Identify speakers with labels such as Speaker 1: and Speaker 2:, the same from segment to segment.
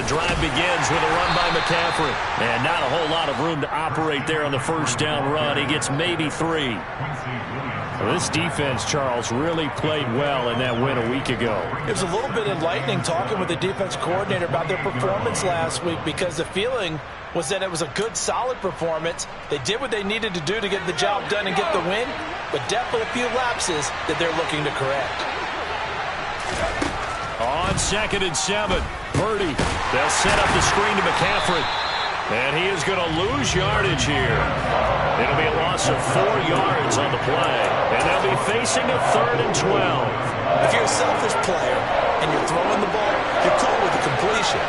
Speaker 1: The drive begins with a run by McCaffrey. And not a whole lot of room to operate there on the first down run. He gets maybe 3. Well, this defense, Charles, really played well in that win a week ago.
Speaker 2: It was a little bit enlightening talking with the defense coordinator about their performance last week, because the feeling was that it was a good, solid performance. They did what they needed to do to get the job done and get the win, but definitely a few lapses that they're looking to correct.
Speaker 1: On 2nd and 7, Purdy. They'll set up the screen to McCaffrey. And he is going to lose yardage here. It'll be a loss of 4 yards on the play. And they'll be facing a 3rd and 12.
Speaker 2: If you're a selfish player and you're throwing the ball, you're cool with the completion.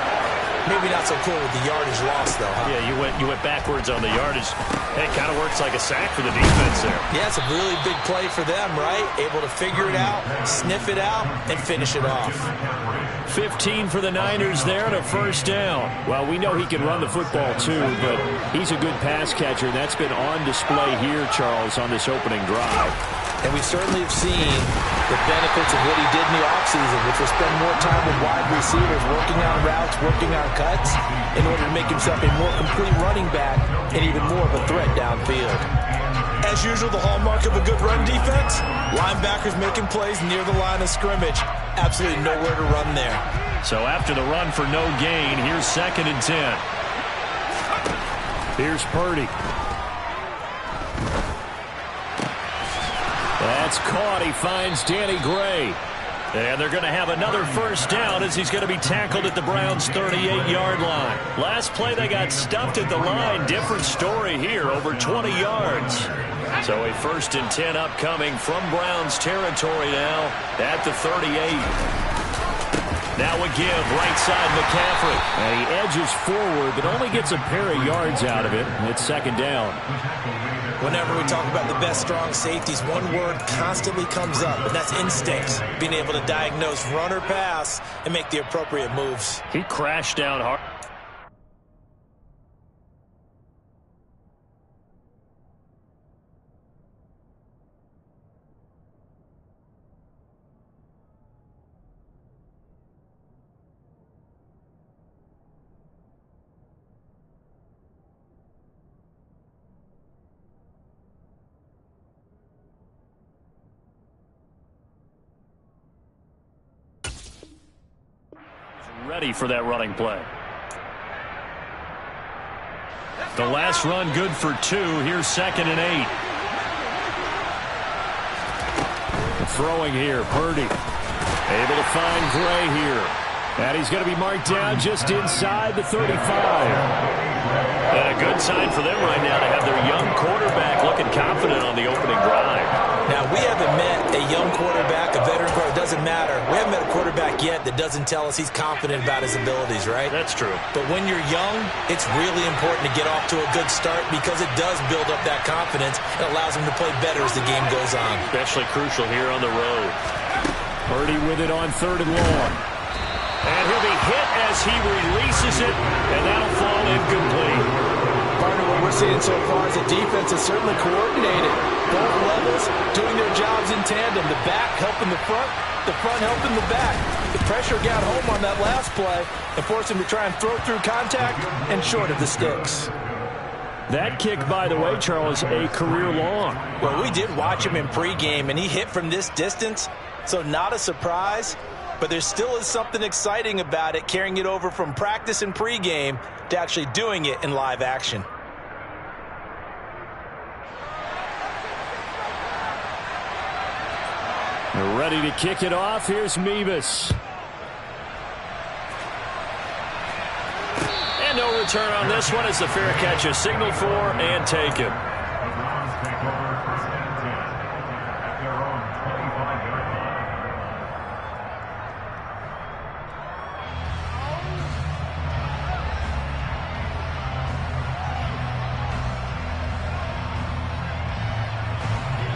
Speaker 2: Maybe not so cool with the yardage loss, though, huh?
Speaker 1: Yeah, you went backwards on the yardage. It kind of works like a sack for the defense there.
Speaker 2: Yeah, it's a really big play for them, right? Able to figure it out, sniff it out, and finish it off.
Speaker 1: 15 for the Niners there and a first down. Well, we know he can run the football too, but he's a good pass catcher, and that's been on display here, Charles, on this opening drive.
Speaker 2: And we certainly have seen the benefits of what he did in the offseason, which was spend more time with wide receivers, working on routes, working on cuts, in order to make himself a more complete running back and even more of a threat downfield. As usual, the hallmark of a good run defense, linebackers making plays near the line of scrimmage. Absolutely nowhere to run there.
Speaker 1: So after the run for no gain, here's 2nd and 10. Here's Purdy. That's caught. He finds Danny Gray. And they're going to have another first down as he's going to be tackled at the Browns' 38-yard line. Last play, they got stuffed at the line. Different story here, over 20 yards. So a 1st and 10 upcoming from Browns territory now at the 38. Now a give, right side McCaffrey. And he edges forward, but only gets a pair of yards out of it. And it's 2nd down.
Speaker 2: Whenever we talk about the best strong safeties, one word constantly comes up, and that's instincts. Being able to diagnose run or pass and make the appropriate moves.
Speaker 1: He crashed down hard. Ready for that running play. The last run good for 2. Here's 2nd and 8. Throwing here, Purdy. Able to find Gray here. And he's going to be marked down just inside the 35. And a good sign for them right now to have their young quarterback looking confident on the opening drive.
Speaker 2: Now, we haven't met a young quarterback, a veteran quarterback, it doesn't matter. We haven't met a quarterback yet that doesn't tell us he's confident about his abilities, right?
Speaker 1: That's true.
Speaker 2: But when you're young, it's really important to get off to a good start because it does build up that confidence and allows him to play better as the game goes on.
Speaker 1: Especially crucial here on the road. Purdy with it on 3rd and long. And he'll be hit as he releases it, and that'll fall incomplete.
Speaker 2: Partner, what we're seeing so far is the defense is certainly coordinated. Both levels doing their jobs in tandem. The back helping the front helping the back. The pressure got home on that last play and forced him to try and throw through contact and short of the sticks.
Speaker 1: That kick, by the way, Charles, a career long.
Speaker 2: Well, we did watch him in pregame, and he hit from this distance, so not a surprise. But there still is something exciting about it, carrying it over from practice and pregame to actually doing it in live action.
Speaker 1: They're ready to kick it off. Here's Mevis. And no return on this one as the fair catch is signaled for and taken.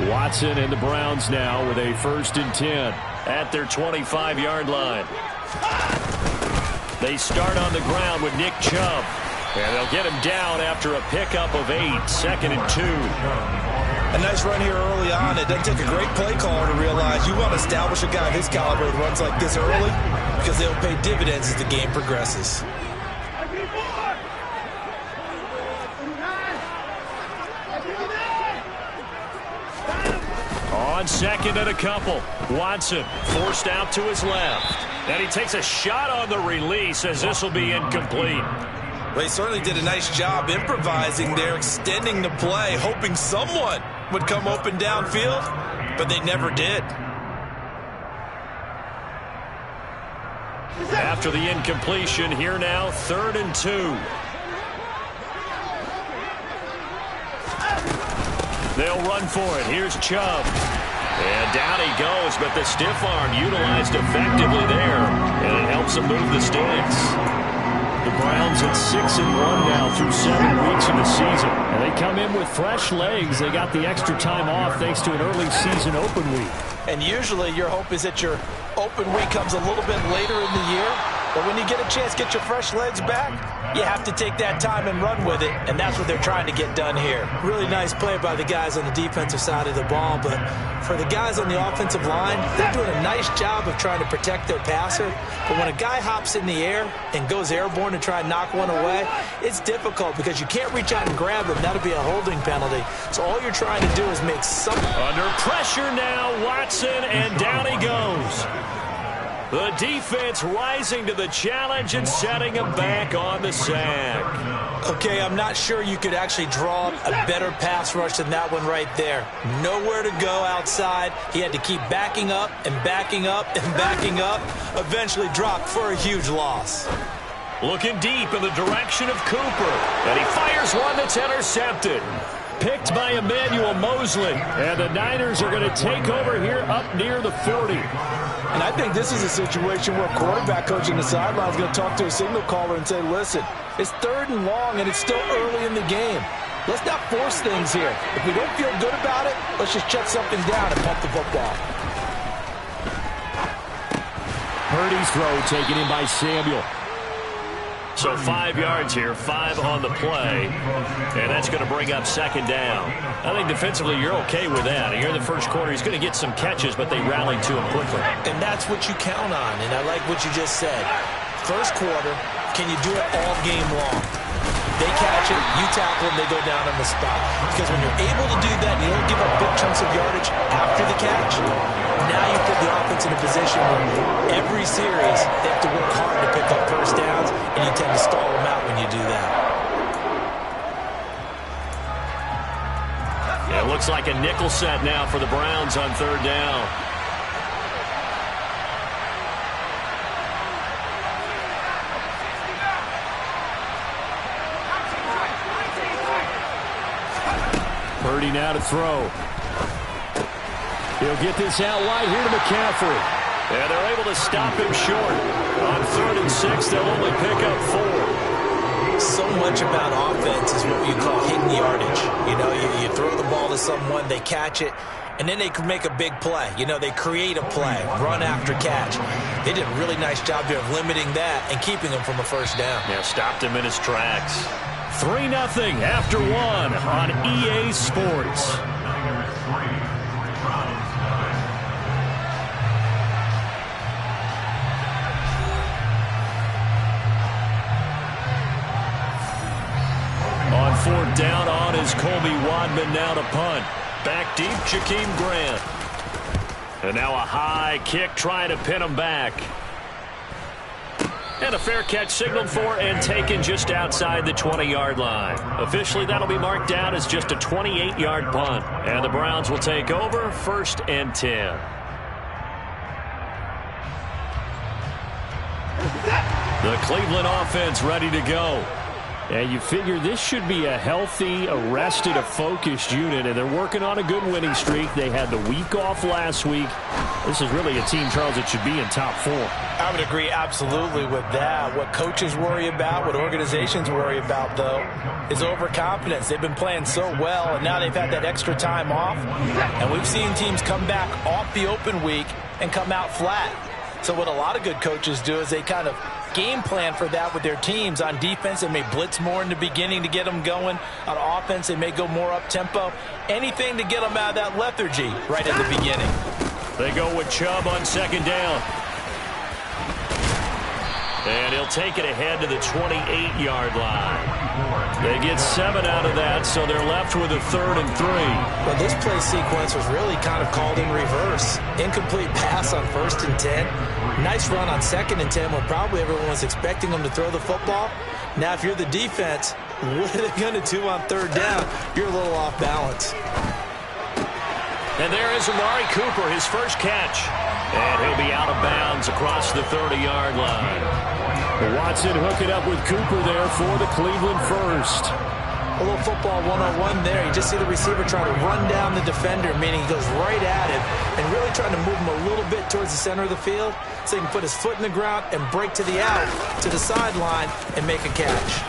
Speaker 1: Watson and the Browns now with a 1st and 10 at their 25-yard line. They start on the ground with Nick Chubb, and they'll get him down after a pickup of 8, 2nd and 2.
Speaker 2: A nice run here early on. It doesn't take a great play caller to realize you want to establish a guy of his caliber that runs like this early because they'll pay dividends as the game progresses.
Speaker 1: On second and a couple, Watson forced out to his left. And he takes a shot on the release as this will be incomplete.
Speaker 2: Well, he certainly did a nice job improvising there, extending the play, hoping someone would come open downfield, but they never did.
Speaker 1: After the incompletion, here now, 3rd and 2. They'll run for it. Here's Chubb. And down he goes, but the stiff arm utilized effectively there, and it helps him move the sticks. The Browns at 6-1 now through 7 weeks of the season. And they come in with fresh legs. They got the extra time off thanks to an early season open week.
Speaker 2: And usually your hope is that your open week comes a little bit later in the year. But when you get a chance to get your fresh legs back, you have to take that time and run with it, and that's what they're trying to get done here. Really nice play by the guys on the defensive side of the ball, but for the guys on the offensive line, they're doing a nice job of trying to protect their passer. But when a guy hops in the air and goes airborne to try and knock one away, it's difficult because you can't reach out and grab him. That'll be a holding penalty. So all you're trying to do is make some...
Speaker 1: Under pressure now, Watson, and down he goes. The defense rising to the challenge and setting him back on the sack.
Speaker 2: Okay, I'm not sure you could actually draw a better pass rush than that one right there. Nowhere to go outside. He had to keep backing up and backing up and backing up. Eventually dropped for a huge loss.
Speaker 1: Looking deep in the direction of Cooper. And he fires one that's intercepted. Picked by Emmanuel Mosley. And the Niners are going to take over here up near the 40.
Speaker 2: And I think this is a situation where a quarterback coach in the sideline is going to talk to a signal caller and say, listen, it's 3rd and long and it's still early in the game. Let's not force things here. If we don't feel good about it, let's just shut something down and pump the football.
Speaker 1: Purdy's throw taken in by Samuel. So 5 yards here, 5 on the play, and that's going to bring up 2nd down. I think defensively you're okay with that. Here in the first quarter, he's going to get some catches, but they rallied to him quickly.
Speaker 2: And that's what you count on, and I like what you just said. First quarter, can you do it all game long? They catch it, you tackle them, they go down on the spot. Because when you're able to do that, you don't give up big chunks of yardage after the catch. Now you put the offense in a position where every series they have to work hard to pick up first downs, and you tend to stall them out when you do that.
Speaker 1: Yeah, it looks like a nickel set now for the Browns on 3rd down. Purdy now to throw. He'll get this out wide here to McCaffrey. And they're able to stop him short. On 3rd and 6, they'll only pick up 4.
Speaker 2: So much about offense is what you call hitting the yardage. You know, you throw the ball to someone, they catch it, and then they can make a big play. You know, they create a play, run after catch. They did a really nice job here of limiting that and keeping him from a first down.
Speaker 1: Yeah, stopped him in his tracks. 3-0 after 1 on EA Sports. On 4th down, on is Colby Wadman now to punt. Back deep, Jakeem Grant. And now a high kick trying to pin him back. And a fair catch signaled for and taken just outside the 20-yard line. Officially, that'll be marked down as just a 28-yard punt. And the Browns will take over 1st and 10. The Cleveland offense ready to go. And you figure this should be a healthy, arrested, a focused unit, and they're working on a good winning streak. They had the week off last week. This is really a team, Charles, that should be in top 4.
Speaker 2: I would agree absolutely with that. What coaches worry about, what organizations worry about, though, is overconfidence. They've been playing so well, and now they've had that extra time off. And we've seen teams come back off the open week and come out flat. So what a lot of good coaches do is they kind of game plan for that with their teams. On defense, they may blitz more in the beginning to get them going. On offense, they may go more up-tempo. Anything to get them out of that lethargy right at the beginning.
Speaker 1: They go with Chubb on second down. And he'll take it ahead to the 28-yard line. They get 7 out of that, so they're left with a 3rd and 3.
Speaker 2: Well, this play sequence was really kind of called in reverse. Incomplete pass on 1st and 10. Nice run on 2nd and 10 when probably everyone was expecting them to throw the football. Now, if you're the defense, what are they going to do on 3rd down? You're a little off balance.
Speaker 1: And there is Amari Cooper, his first catch. And he'll be out of bounds across the 30-yard line. Watson hooking up with Cooper there for the Cleveland first.
Speaker 2: A little football 101 there. You just see the receiver trying to run down the defender, meaning he goes right at him and really trying to move him a little bit towards the center of the field so he can put his foot in the ground and break to the out, to the sideline, and make a catch.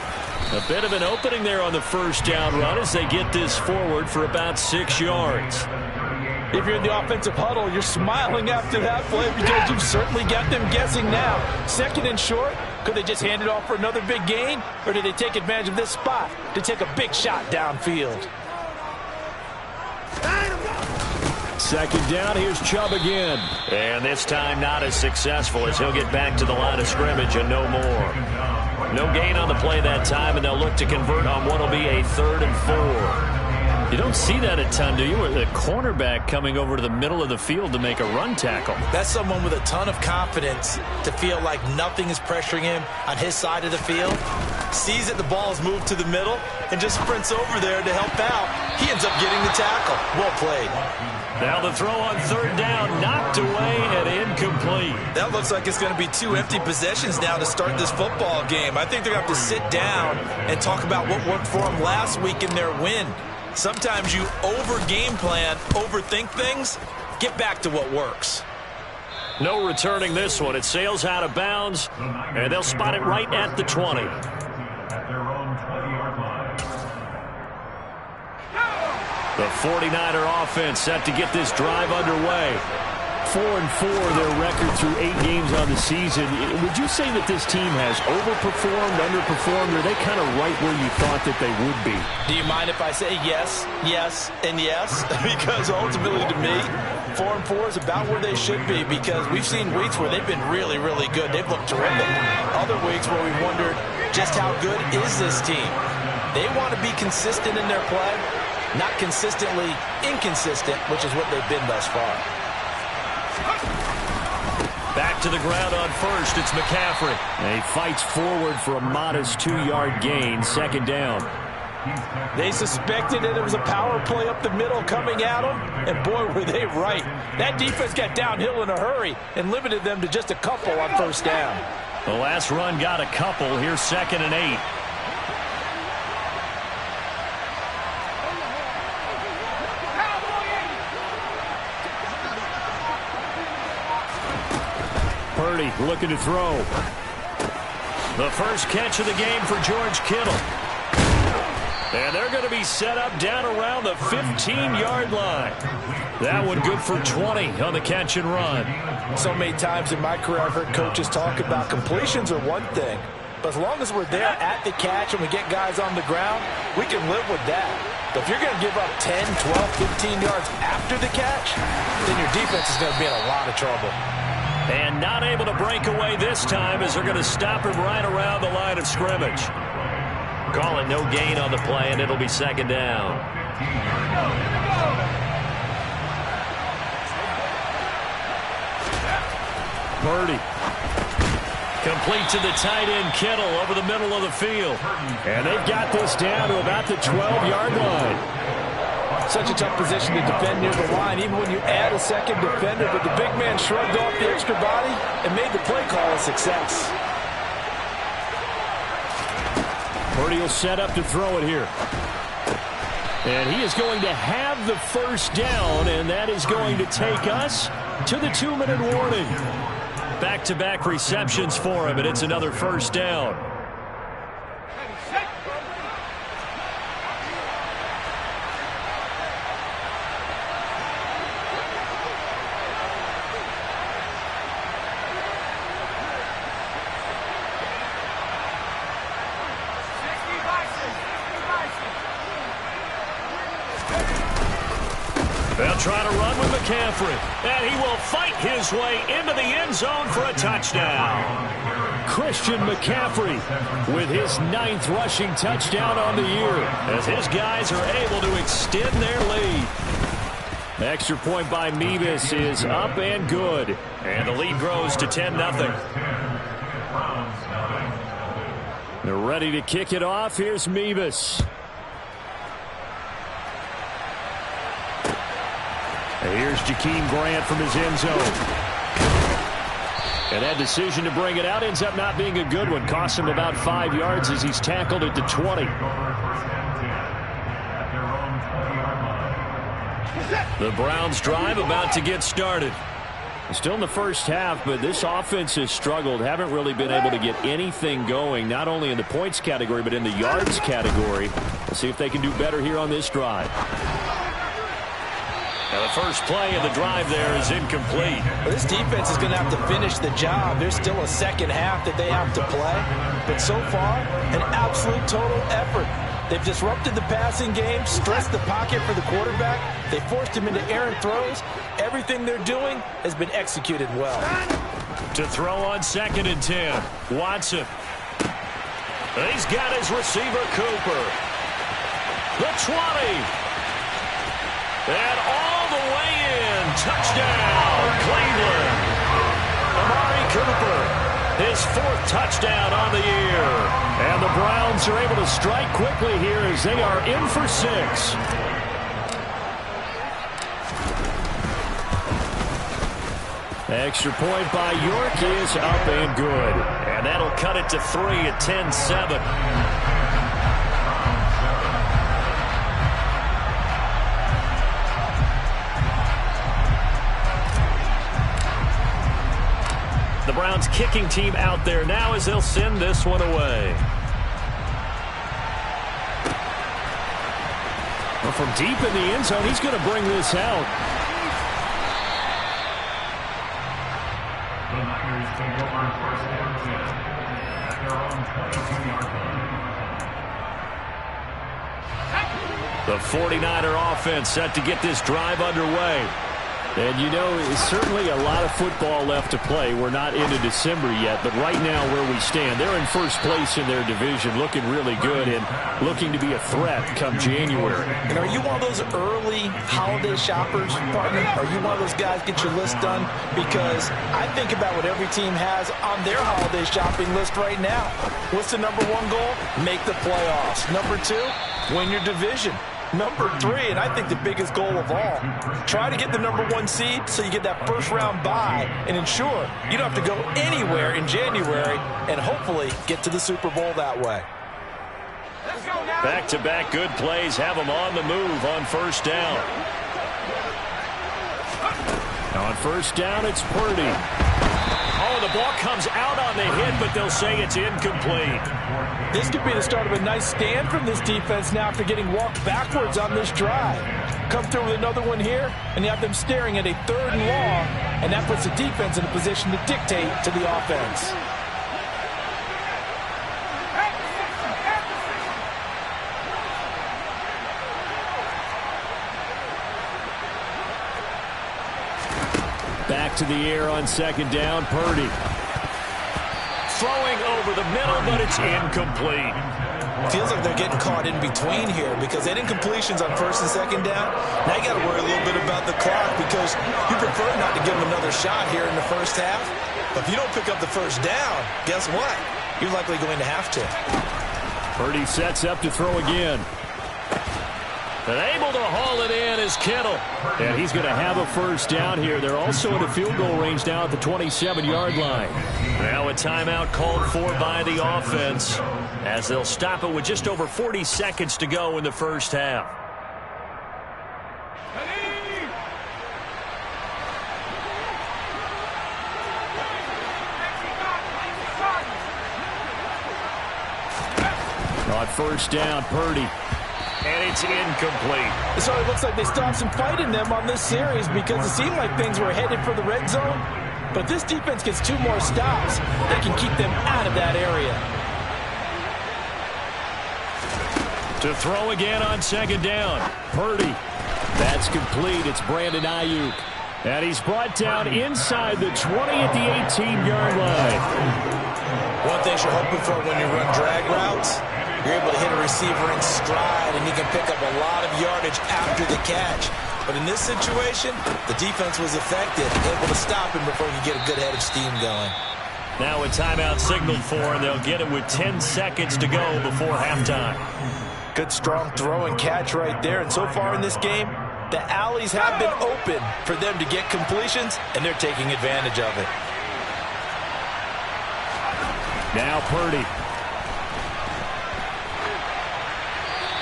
Speaker 1: A bit of an opening there on the first down run as they get this forward for about 6 yards.
Speaker 2: If you're in the offensive huddle, you're smiling after that play because you've certainly got them guessing now. 2nd and short, could they just hand it off for another big gain? Or did they take advantage of this spot to take a big shot downfield?
Speaker 1: 2nd down, here's Chubb again. And this time not as successful as he'll get back to the line of scrimmage and no more. No gain on the play that time, and they'll look to convert on what will be a 3rd and 4. You don't see that a ton, do you? With a cornerback coming over to the middle of the field to make a run tackle.
Speaker 2: That's someone with a ton of confidence to feel like nothing is pressuring him on his side of the field. Sees that the ball is moved to the middle and just sprints over there to help out. He ends up getting the tackle. Well played.
Speaker 1: Now the throw on 3rd down, knocked away and incomplete.
Speaker 2: That looks like it's going to be 2 empty possessions now to start this football game. I think they're going to have to sit down and talk about what worked for them last week in their win. Sometimes you over-game plan, overthink things, get back to what works.
Speaker 1: No returning this one. It sails out of bounds, and they'll spot it right at the 20. The 49er offense set to get this drive underway. 4-4 their record through 8 games on the season. Would you say that this team has overperformed, underperformed, or are they kind of right where you thought that they would be?
Speaker 2: Do you mind if I say yes, yes, and yes? Because ultimately to me, 4-4 is about where they should be because we've seen weeks where they've been really, really good. They've looked terrific. Other weeks where we wondered just how good is this team. They want to be consistent in their play, not consistently inconsistent, which is what they've been thus far.
Speaker 1: Back to the ground on first. It's McCaffrey. And he fights forward for a modest 2-yard gain. 2nd down.
Speaker 2: They suspected that it was a power play up the middle coming at them, and boy, were they right. That defense got downhill in a hurry and limited them to just a couple on 1st down.
Speaker 1: The last run got a couple. Here's 2nd and 8. Purdy looking to throw. The first catch of the game for George Kittle. And they're going to be set up down around the 15-yard line. That one good for 20 on the catch and run.
Speaker 2: So many times in my career I've heard coaches talk about completions are one thing. But as long as we're there at the catch and we get guys on the ground, we can live with that. But if you're going to give up 10, 12, 15 yards after the catch, then your defense is going to be in a lot of trouble.
Speaker 1: And not able to break away this time as they're going to stop him right around the line of scrimmage. Call it no gain on the play, and it'll be 2nd down. Purdy. Complete to the tight end, Kittle, over the middle of the field. And they've got this down to about the 12-yard line.
Speaker 2: Such a tough position to defend near the line, even when you add a second defender. But the big man shrugged off the extra body and made the play call a success.
Speaker 1: Purdy will set up to throw it here. And he is going to have the first down, and that is going to take us to the 2-minute warning. Back-to-back receptions for him, and it's another first down. They'll try to run with McCaffrey, and he will fight his way into the end zone for a touchdown. Christian McCaffrey with his 9th rushing touchdown on the year as his guys are able to extend their lead. Extra point by Mevis is up and good, and the lead grows to 10-0. They're ready to kick it off. Here's Mevis. Here's Jakeem Grant from his end zone. And that decision to bring it out ends up not being a good one. Cost him about 5 yards as he's tackled at the 20. The Browns drive about to get started. Still in the first half, but this offense has struggled. Haven't really been able to get anything going, not only in the points category, but in the yards category. We'll see if they can do better here on this drive. Now the first play of the drive there is incomplete.
Speaker 2: Well, this defense is going to have to finish the job. There's still a second half that they have to play. But so far, an absolute total effort. They've disrupted the passing game, stressed the pocket for the quarterback. They forced him into errant throws. Everything they're doing has been executed well.
Speaker 1: To throw on 2nd and 10, Watson. He's got his receiver, Cooper. The 20. And all the way in. Touchdown, Cleveland. Amari Cooper, his 4th touchdown on the year. And the Browns are able to strike quickly here as they are in for 6. Extra point by York is up and good. And that'll cut it to 3 at 10-7. The Browns kicking team out there now as they'll send this one away. Well, from deep in the end zone, he's going to bring this out. The 49er offense set to get this drive underway. And, you know, it's certainly a lot of football left to play. We're not into December yet, but right now where we stand, they're in first place in their division, looking really good and looking to be a threat come January.
Speaker 2: And are you one of those early holiday shoppers, partner? Are you one of those guys get your list done? Because I think about what every team has on their holiday shopping list right now. What's the number 1 goal? Make the playoffs. Number 2, win your division. Number 3, and I think the biggest goal of all, try to get the number 1 seed so you get that first-round bye and ensure you don't have to go anywhere in January and hopefully get to the Super Bowl that way.
Speaker 1: Back-to-back good plays have them on the move on first down. On first down, it's Purdy. Oh, the ball comes out on the hit, but they'll say it's incomplete.
Speaker 2: This could be the start of a nice stand from this defense now after getting walked backwards on this drive. Come through with another one here, and you have them staring at a 3rd and long, and that puts the defense in a position to dictate to the offense.
Speaker 1: Back to the air on 2nd down, Purdy. Throwing over the middle, but it's incomplete.
Speaker 2: Feels like they're getting caught in between here because they had incompletions on 1st and 2nd down. Now you got to worry a little bit about the clock because you prefer not to give them another shot here in the first half. But if you don't pick up the first down, guess what? You're likely going to have to.
Speaker 1: Purdy sets up to throw again. And able to haul it in is Kittle. And he's going to have a first down here. They're also in the field goal range now at the 27-yard line. Now a timeout called for by the offense as they'll stop it with just over 40 seconds to go in the first half. On first down, Purdy. And it's incomplete.
Speaker 2: So it looks like they stopped some fight in them on this series because it seemed like things were headed for the red zone. But if this defense gets 2 more stops, they can keep them out of that area.
Speaker 1: To throw again on 2nd down. Purdy. That's complete. It's Brandon Ayuk. And he's brought down inside the 20 at the 18-yard line.
Speaker 2: One thing you're hoping for when you run drag routes, you're able to hit a receiver in stride, and he can pick up a lot of yardage after the catch. But in this situation, the defense was effective, able to stop him before he could get a good head of steam going.
Speaker 1: Now a timeout signaled for, and they'll get it with 10 seconds to go before halftime.
Speaker 2: Good, strong throw and catch right there. And so far in this game, the alleys have been open for them to get completions, and they're taking advantage of it.
Speaker 1: Now Purdy.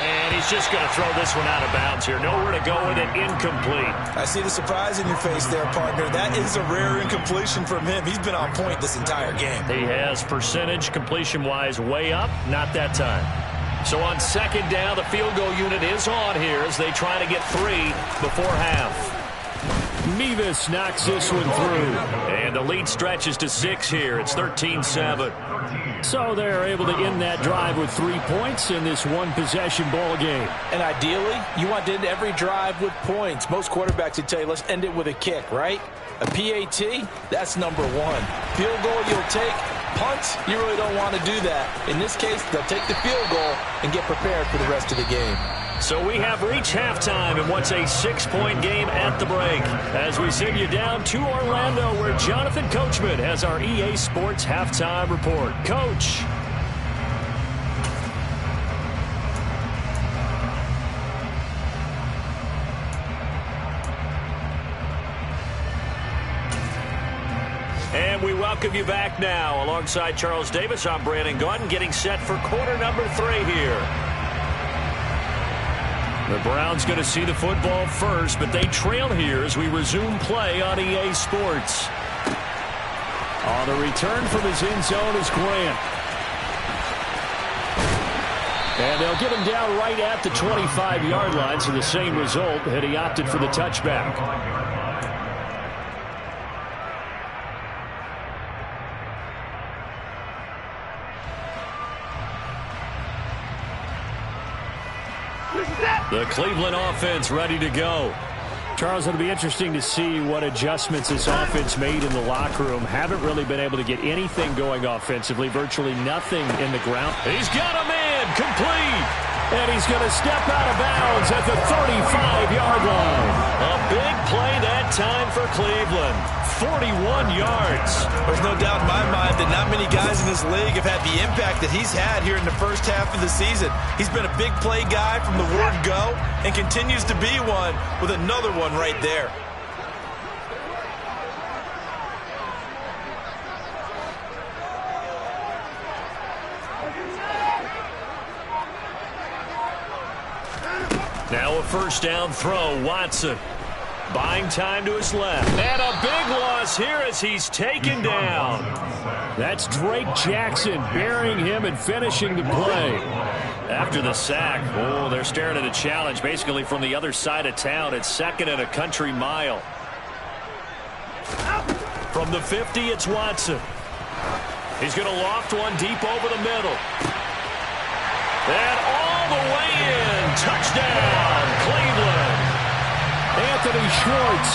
Speaker 1: And he's just going to throw this one out of bounds here. Nowhere to go with it. Incomplete.
Speaker 2: I see the surprise in your face there, partner. That is a rare incompletion from him. He's been on point this entire game.
Speaker 1: He has percentage completion-wise way up. Not that time. So on second down, the field goal unit is on here as they try to get 3 before half. Mevis knocks this one through. And the lead stretches to 6 here. It's 13-7. So they're able to end that drive with 3 points in this one-possession ball game.
Speaker 2: And ideally, you want to end every drive with points. Most quarterbacks would tell you, let's end it with a kick, right? A PAT, that's number 1. Field goal you'll take. Punts, you really don't want to do that. In this case, they'll take the field goal and get prepared for the rest of the game.
Speaker 1: So we have reached halftime in what's a 6-point game at the break. As we send you down to Orlando, where Jonathan Coachman has our EA Sports halftime report. Coach. And we welcome you back now. Alongside Charles Davis, I'm Brandon Gaudin, getting set for quarter number 3 here. The Browns going to see the football first, but they trail here as we resume play on EA Sports. On the return from his end zone is Grant. And they'll get him down right at the 25-yard line, so the same result had he opted for the touchback. The Cleveland offense ready to go. Charles, it'll be interesting to see what adjustments this offense made in the locker room. Haven't really been able to get anything going offensively. Virtually nothing in the ground. He's got a man complete. And he's going to step out of bounds at the 35-yard line. A big play that time for Cleveland. 41 yards.
Speaker 2: There's no doubt in my mind that not many guys in this league have had the impact that he's had here in the first half of the season. He's been a big play guy from the word go and continues to be one with another one right there.
Speaker 1: Now a first down throw, Watson. Buying time to his left. And a big loss here as he's taken down. That's Drake Jackson burying him and finishing the play. After the sack, oh, they're staring at a challenge basically from the other side of town. It's 2nd and a country mile. From the 50, it's Watson. He's going to loft one deep over the middle. And all the way in. Touchdown, Cleveland. Anthony Schwartz,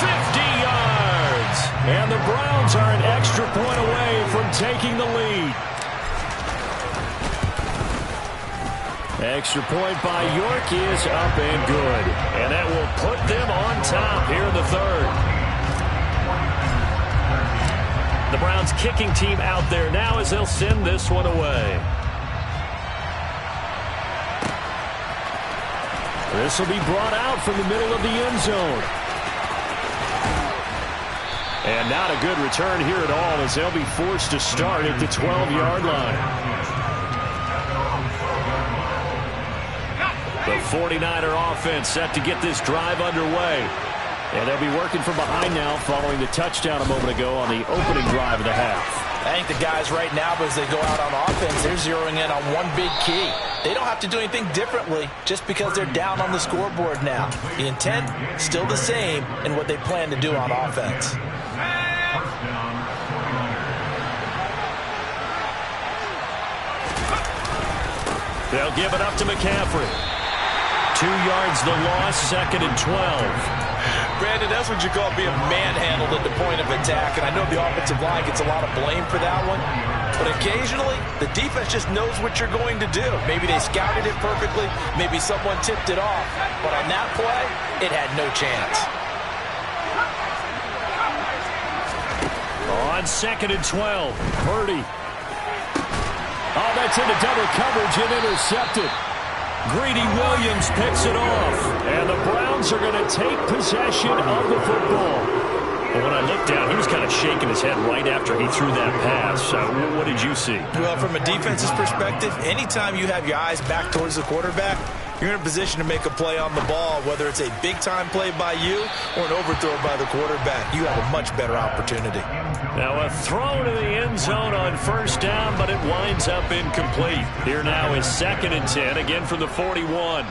Speaker 1: 50 yards. And the Browns are an extra point away from taking the lead. Extra point by York is up and good. And that will put them on top here in the 3rd. The Browns kicking team out there now as they'll send this one away. This will be brought out from the middle of the end zone. And not a good return here at all as they'll be forced to start at the 12-yard line. The 49er offense set to get this drive underway. And they'll be working from behind now following the touchdown a moment ago on the opening drive of the half.
Speaker 2: I think the guys right now, as they go out on offense, they're zeroing in on one big key. They don't have to do anything differently just because they're down on the scoreboard now. The intent, still the same in what they plan to do on offense.
Speaker 1: They'll give it up to McCaffrey. 2 yards the loss, 2nd and 12.
Speaker 2: Brandon, that's what you call being manhandled at the point of attack. And I know the offensive line gets a lot of blame for that one. But occasionally, the defense just knows what you're going to do. Maybe they scouted it perfectly. Maybe someone tipped it off. But on that play, it had no chance.
Speaker 1: On 2nd and 12, Purdy. Oh, that's into double coverage and intercepted. Greedy Williams picks it off. And the Browns are going to take possession of the football. But when I looked down, he was kind of shaking his head right after he threw that pass. What did you see?
Speaker 2: Well, from a defense's perspective, anytime you have your eyes back towards the quarterback, you're in a position to make a play on the ball, whether it's a big-time play by you or an overthrow by the quarterback. You have a much better opportunity.
Speaker 1: Now a throw to the end zone on first down, but it winds up incomplete. Here now is 2nd and 10, again from the 41.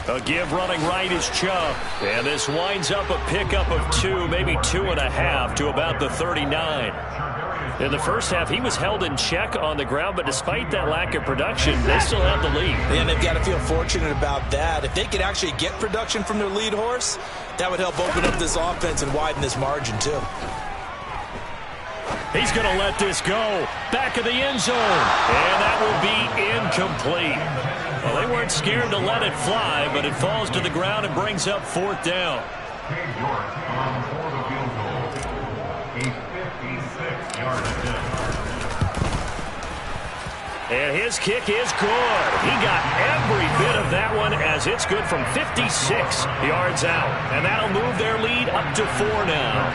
Speaker 1: A give running right is Chubb. And this winds up a pickup of 2, maybe 2.5 to about the 39. In the first half, he was held in check on the ground, but despite that lack of production, they still have the lead.
Speaker 2: And they've got to feel fortunate about that. If they could actually get production from their lead horse, that would help open up this offense and widen this margin, too.
Speaker 1: He's going to let this go. Back of the end zone. And that will be incomplete. Well, they weren't scared to let it fly, but it falls to the ground and brings up 4th down. And his kick is good. He got every bit of that one as it's good from 56 yards out. And that'll move their lead up to 4 now.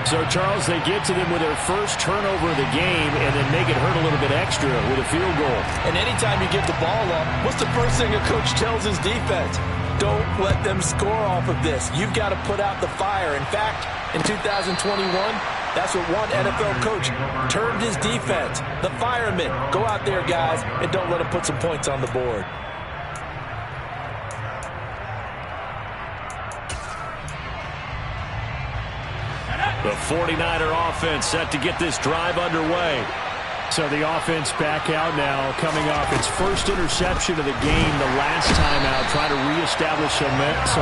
Speaker 1: So, Charles, they get to them with their first turnover of the game and then make it hurt a little bit extra with a field goal.
Speaker 2: And anytime you get the ball up, what's the first thing a coach tells his defense? Don't let them score off of this. You've got to put out the fire. In fact, in 2021, that's what one NFL coach termed his defense. The firemen. Go out there, guys, and don't let them put some points on the board.
Speaker 1: The 49er offense set to get this drive underway.
Speaker 3: So the offense back out now, coming off its first interception of the game the last time out, trying to reestablish some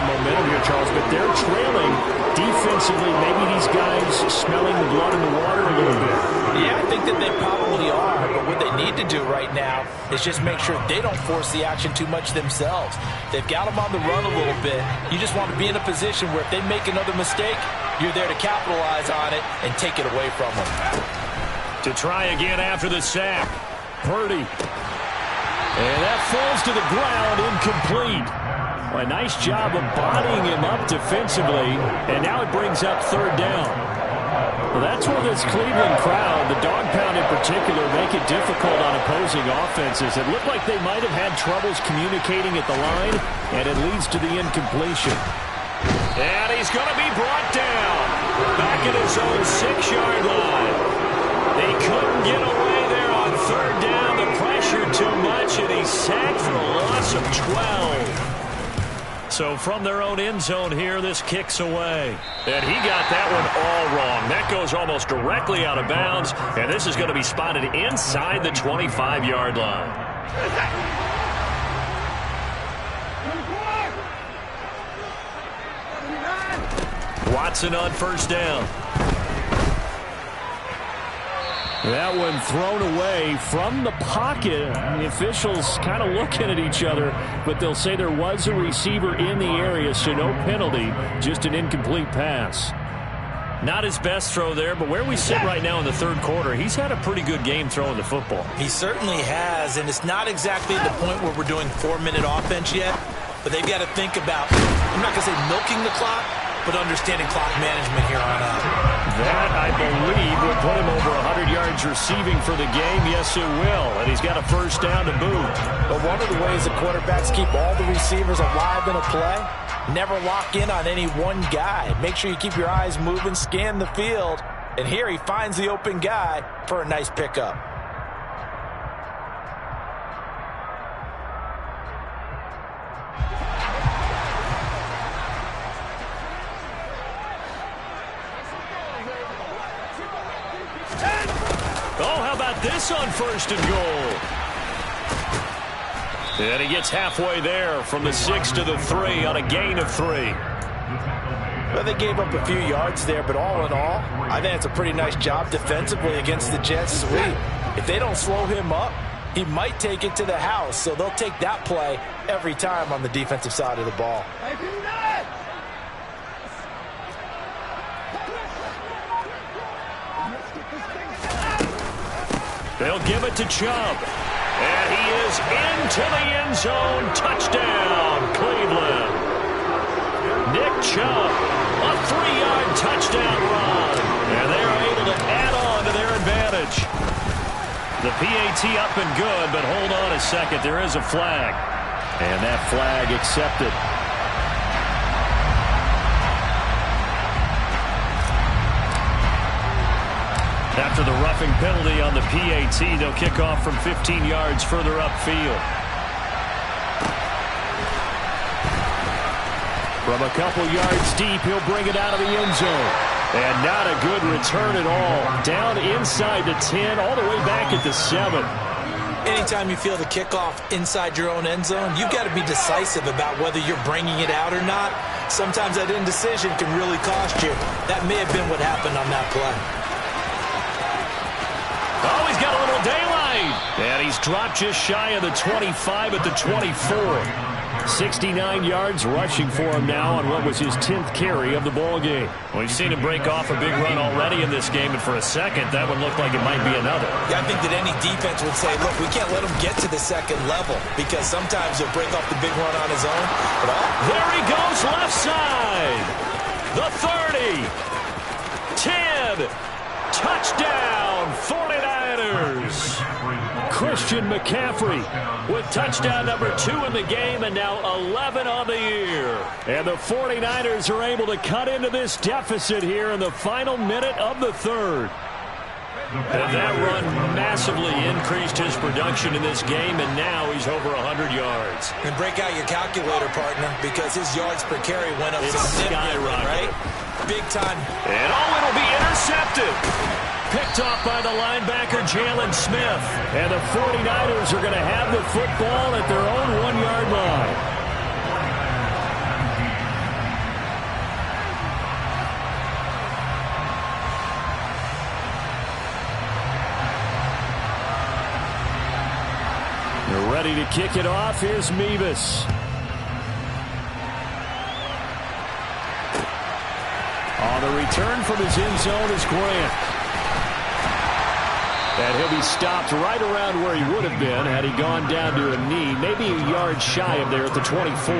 Speaker 3: momentum here, Charles. But they're trailing defensively. Maybe these guys smelling the blood in the water a little bit.
Speaker 2: Yeah, I think that they probably are. But what they need to do right now is just make sure they don't force the action too much themselves. They've got them on the run a little bit. You just want to be in a position where if they make another mistake, you're there to capitalize on it and take it away from them.
Speaker 1: To try again after the sack. Purdy. And that falls to the ground, incomplete. Well, a nice job of bodying him up defensively, and now it brings up 3rd down. Well, that's where this Cleveland crowd, the dog pound in particular, make it difficult on opposing offenses. It looked like they might have had troubles communicating at the line, and it leads to the incompletion. And he's going to be brought down. Back at his own 6-yard line. They couldn't get away there on 3rd down. The pressure too much, and he's sacked for a loss of 12. So from their own end zone here, this kicks away. And he got that one all wrong. That goes almost directly out of bounds, and this is going to be spotted inside the 25-yard line. Watson on 1st down.
Speaker 3: That one thrown away from the pocket. The officials kind of looking at each other, but they'll say there was a receiver in the area, so no penalty, just an incomplete pass.
Speaker 1: Not his best throw there, but where we sit right now in the 3rd quarter, he's had a pretty good game throwing the football.
Speaker 2: He certainly has, and it's not exactly the point where we're doing 4-minute offense yet, but they've got to think about, I'm not going to say milking the clock, but understanding clock management here on out.
Speaker 1: That, I believe, will put him over 100 yards receiving for the game. Yes, it will. And he's got a 1st down to boot.
Speaker 2: But one of the ways the quarterbacks keep all the receivers alive in a play, never lock in on any one guy. Make sure you keep your eyes moving, scan the field. And here he finds the open guy for a nice pickup.
Speaker 1: Oh, how about this on 1st and goal? And he gets halfway there from the 6 to the 3 on a gain of 3.
Speaker 2: Well, they gave up a few yards there, but all in all, I think it's a pretty nice job defensively against the jet sweep. If they don't slow him up, he might take it to the house, so they'll take that play every time on the defensive side of the ball.
Speaker 1: They'll give it to Chubb. And he is into the end zone. Touchdown, Cleveland. Nick Chubb, a 3-yard touchdown run. And they are able to add on to their advantage. The PAT up and good, but hold on a second. There is a flag. And that flag accepted. After the roughing penalty on the PAT, they'll kick off from 15 yards further upfield. From a couple yards deep, he'll bring it out of the end zone. And not a good return at all. Down inside the 10, all the way back at the 7.
Speaker 2: Anytime you feel the kickoff inside your own end zone, you've got to be decisive about whether you're bringing it out or not. Sometimes that indecision can really cost you. That may have been what happened on that play.
Speaker 1: Oh, he's got a little daylight. And he's dropped just shy of the 25 at the 24. 69 yards rushing for him now on what was his 10th carry of the ball game. We've seen him break off a big run already in this game, and for a second, that would look like it might be another.
Speaker 2: Yeah, I think that any defense would say, look, we can't let him get to the second level because sometimes he'll break off the big run on his own. But
Speaker 1: there he goes, left side. The 30. 10. Touchdown, 49ers. Christian McCaffrey with touchdown number 2 in the game and now 11 on the year. And the 49ers are able to cut into this deficit here in the final minute of the third. And that run massively increased his production in this game, and now he's over 100 yards.
Speaker 2: And break out your calculator, partner, because his yards per carry went up significantly, right? Big time.
Speaker 1: And it'll be intercepted. Picked off by the linebacker, Jalen Smith. And the 49ers are going to have the football at their own 1-yard line. They're ready to kick it off. Here's Mevis. On the return from his end zone is Grant. And he'll be stopped right around where he would have been had he gone down to a knee, maybe a yard shy of there at the 24.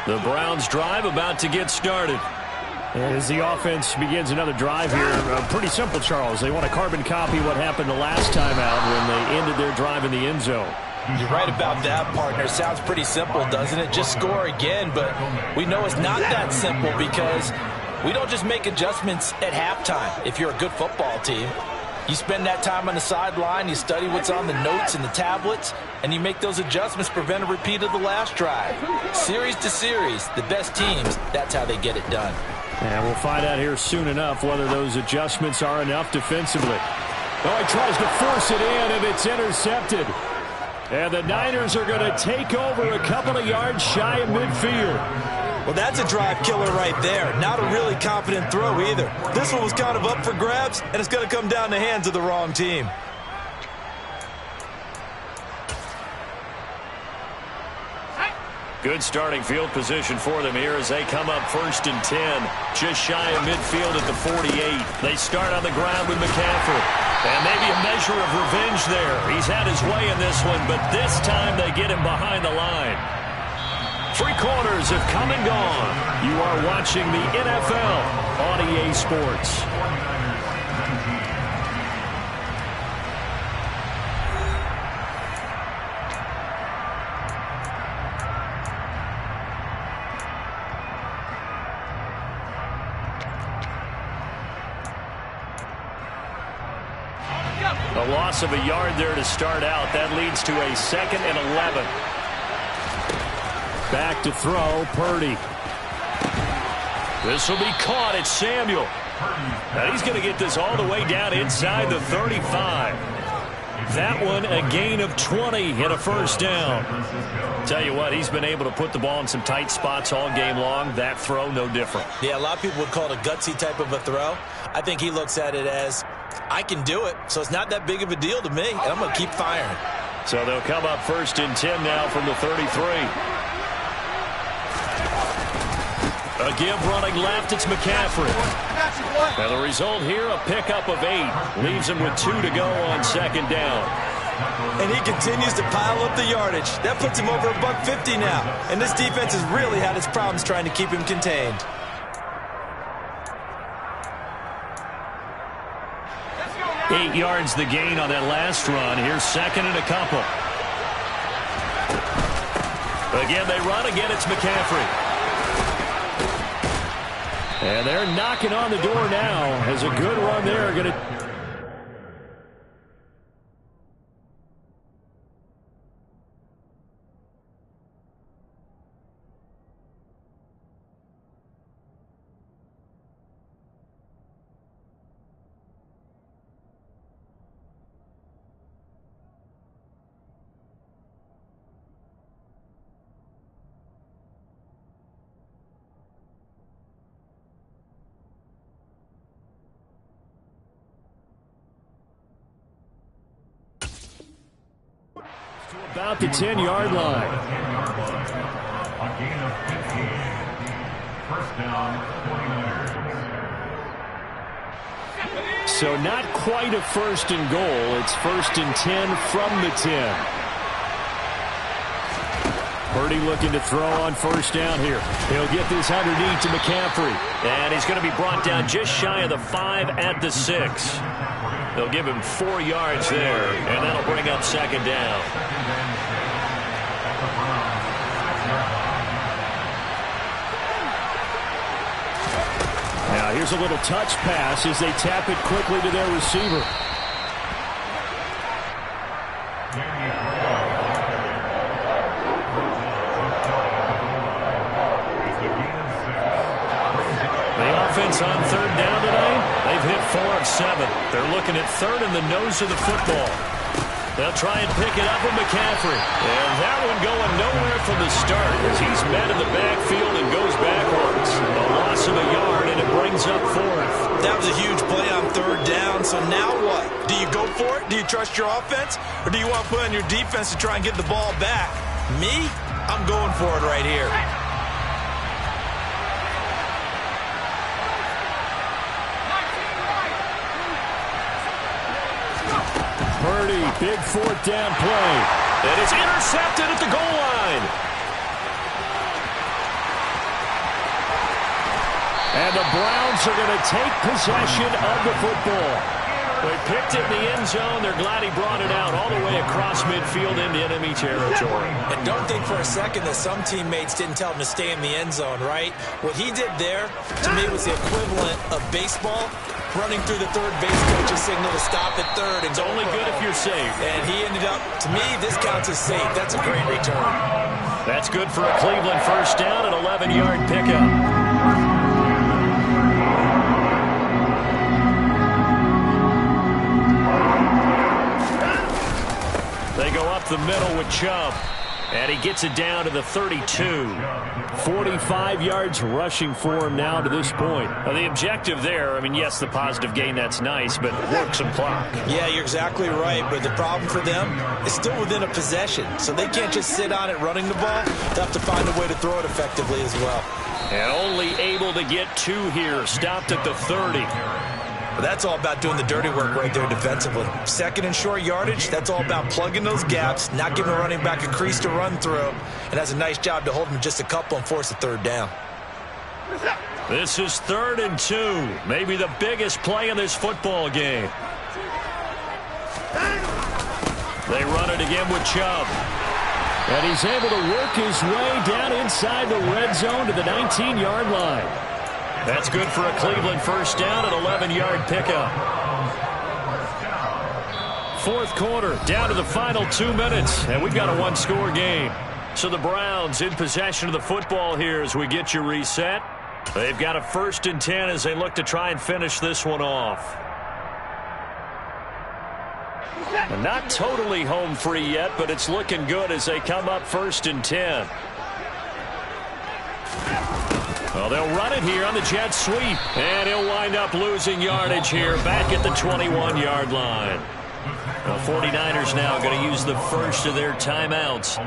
Speaker 1: The Browns drive about to get started. As the offense begins another drive here, pretty simple, Charles. They want to carbon copy what happened the last time out when they ended their drive in the end zone.
Speaker 2: You're right about that, partner. Sounds pretty simple, doesn't it? Just score again, but we know it's not that simple because we don't just make adjustments at halftime. If you're a good football team, you spend that time on the sideline, you study what's on the notes and the tablets, and you make those adjustments, prevent a repeat of the last drive. Series to series, the best teams, that's how they get it done.
Speaker 3: And we'll find out here soon enough whether those adjustments are enough defensively. Oh, he tries to force it in, and it's intercepted. And the Niners are going to take over a couple of yards shy of midfield.
Speaker 2: Well, that's a drive killer right there. Not a really confident throw either. This one was kind of up for grabs, and it's going to come down the hands of the wrong team.
Speaker 1: Good starting field position for them here as they come up 1st and 10. Just shy of midfield at the 48. They start on the ground with McCaffrey. And maybe a measure of revenge there. He's had his way in this one, but this time they get him behind the line. 3 quarters have come and gone. You are watching the NFL on EA Sports. A loss of a yard there to start out. That leads to a 2nd and 11. Back to throw, Purdy. This will be caught. It's Samuel. And he's going to get this all the way down inside the 35. That one a gain of 20 and a first down. Tell you what, he's been able to put the ball in some tight spots all game long. That throw, no different.
Speaker 2: Yeah, a lot of people would call it a gutsy type of a throw. I think he looks at it as, I can do it, so it's not that big of a deal to me, and I'm going to keep firing.
Speaker 1: So they'll come up 1st and 10 now from the 33. A give running left, it's McCaffrey. And the result here, a pickup of 8. Leaves him with 2 to go on 2nd down.
Speaker 2: And he continues to pile up the yardage. That puts him over $150 now. And this defense has really had its problems trying to keep him contained.
Speaker 1: Eight yards the gain on that last run. Here's 2nd and a couple. Again, they run. Again, it's McCaffrey. And they're knocking on the door now as a good run there. Going to... About the 10-yard line.
Speaker 4: A gain of 15. First down, 49ers.
Speaker 1: So not quite a 1st and goal. It's 1st and 10 from the 10. Purdy looking to throw on 1st down here. He'll get this underneath to McCaffrey. And he's going to be brought down just shy of the 5 at the 6. They'll give him 4 yards there, and that'll bring up 2nd down. Now here's a little touch pass as they tap it quickly to their receiver. The offense on 3rd down tonight, they've hit 4 of 7. They're looking at 3rd in the nose of the football. They'll try and pick it up with McCaffrey. And that one going nowhere from the start as he's met in the backfield and goes backwards. A loss of a yard, and it brings up 4th.
Speaker 2: That was a huge play on 3rd down, so now what? Do you go for it? Do you trust your offense? Or do you want to put on your defense to try and get the ball back? Me? I'm going for it right here.
Speaker 1: Purdy, big 4th down play. And it's intercepted at the goal line. And the Browns are going to take possession of the football. They picked it in the end zone. They're glad he brought it out all the way across midfield into enemy territory.
Speaker 2: And don't think for a second that some teammates didn't tell him to stay in the end zone, right? What he did there, to me, was the equivalent of baseball running through the third base coach's signal to stop at 3rd.
Speaker 1: It's only good if you're safe.
Speaker 2: And he ended up, to me, this counts as safe. That's a great return.
Speaker 1: That's good for a Cleveland 1st down, an 11-yard pickup. They go up the middle with Chubb. And he gets it down to the 32. 45 yards rushing for him now to this point. The objective there, I mean, yes, the positive gain, that's nice, but work some clock.
Speaker 2: Yeah, you're exactly right, but the problem for them is still within a possession, so they can't just sit on it running the ball. They'll have to find a way to throw it effectively as well.
Speaker 1: And only able to get 2 here, stopped at the 30.
Speaker 2: But that's all about doing the dirty work right there defensively. 2nd and short yardage, that's all about plugging those gaps, not giving a running back a crease to run through, and has a nice job to hold him just a couple and force a 3rd down.
Speaker 1: This is 3rd and 2, maybe the biggest play in this football game. They run it again with Chubb. And he's able to work his way down inside the red zone to the 19-yard line. That's good for a Cleveland 1st down, an 11-yard pickup. 4th quarter, down to the final 2 minutes, and we've got a 1-score game. So the Browns in possession of the football here as we get you reset. They've got a 1st and 10 as they look to try and finish this one off. And not totally home free yet, but it's looking good as they come up 1st and 10. Well, they'll run it here on the jet sweep. And he'll wind up losing yardage here back at the 21-yard line. The 49ers now going to use the first of their timeouts.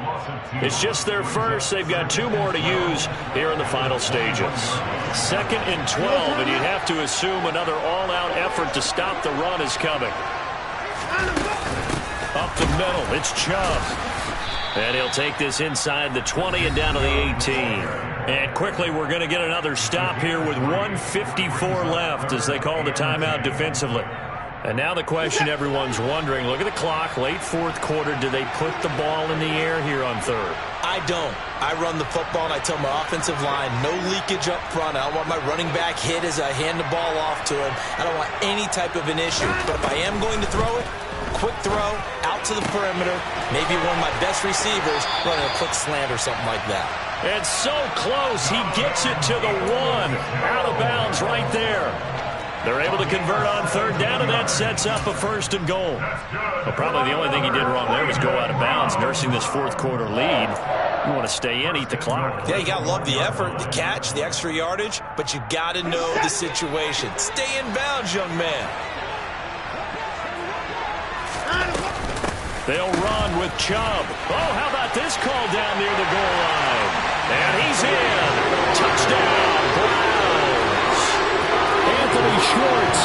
Speaker 1: It's just their first. They've got 2 more to use here in the final stages. 2nd and 12, and you'd have to assume another all-out effort to stop the run is coming. Up the middle, it's Chubb. And he'll take this inside the 20 and down to the 18. And quickly, we're going to get another stop here with 1:54 left as they call the timeout defensively. And now the question everyone's wondering, look at the clock, late 4th quarter, do they put the ball in the air here on 3rd?
Speaker 2: I don't. I run the football, and I tell my offensive line, no leakage up front. I don't want my running back hit as I hand the ball off to him. I don't want any type of an issue. But if I am going to throw it, quick throw, out to the perimeter, maybe one of my best receivers running a quick slant or something like that.
Speaker 1: It's so close. He gets it to the 1. Out of bounds right there. They're able to convert on 3rd down, and that sets up a 1st and goal. Well, probably the only thing he did wrong there was go out of bounds, nursing this 4th quarter lead. You want to stay in, eat the clock.
Speaker 2: Yeah, you got to love the effort, the catch, the extra yardage, but you got to know the situation. Stay in bounds, young man.
Speaker 1: They'll run with Chubb. Oh, how about this call down near the goal line? And he's in. Touchdown, Browns. Anthony Schwartz,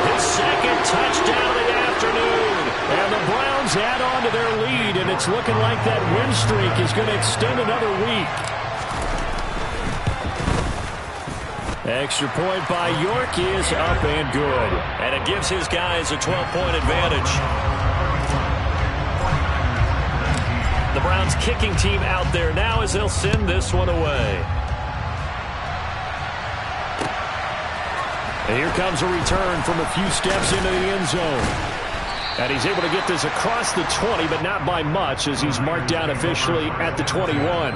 Speaker 1: his 2nd touchdown of the afternoon. And the Browns add on to their lead, and it's looking like that win streak is going to extend another week. Extra point by York is up and good. And it gives his guys a 12-point advantage. The Browns kicking team out there now as they'll send this one away. And here comes a return from a few steps into the end zone. And he's able to get this across the 20, but not by much as he's marked down officially at the 21.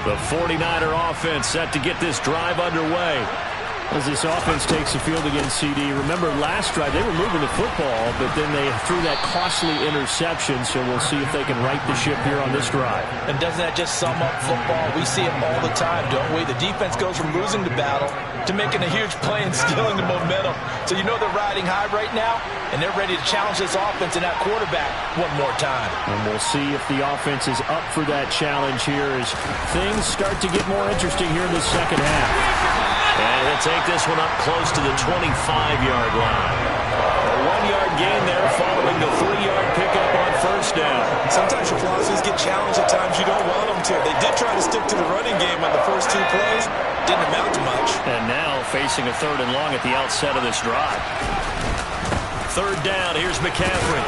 Speaker 1: The 49er offense set to get this drive underway. As this offense takes the field against CD, remember last drive they were moving the football, but then they threw that costly interception, so we'll see if they can right the ship here on this drive.
Speaker 2: And doesn't that just sum up football? We see it all the time, don't we? The defense goes from losing the battle to making a huge play and stealing the momentum. So you know they're riding high right now, and they're ready to challenge this offense and that quarterback one more time.
Speaker 1: And we'll see if the offense is up for that challenge here as things start to get more interesting here in the second half. And he'll take this one up close to the 25-yard line. A 1-yard gain there following the 3-yard pickup on 1st down.
Speaker 2: Sometimes your philosophies get challenged at times you don't want them to. They did try to stick to the running game on the first 2 plays. Didn't amount to much.
Speaker 1: And now facing a 3rd and long at the outset of this drive. 3rd down, here's McCaffrey.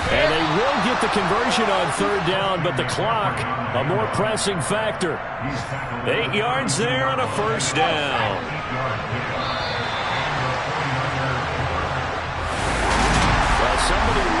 Speaker 1: And they will get the conversion on 3rd down, but the clock, a more pressing factor. 8 yards there on a 1st down. Well, somebody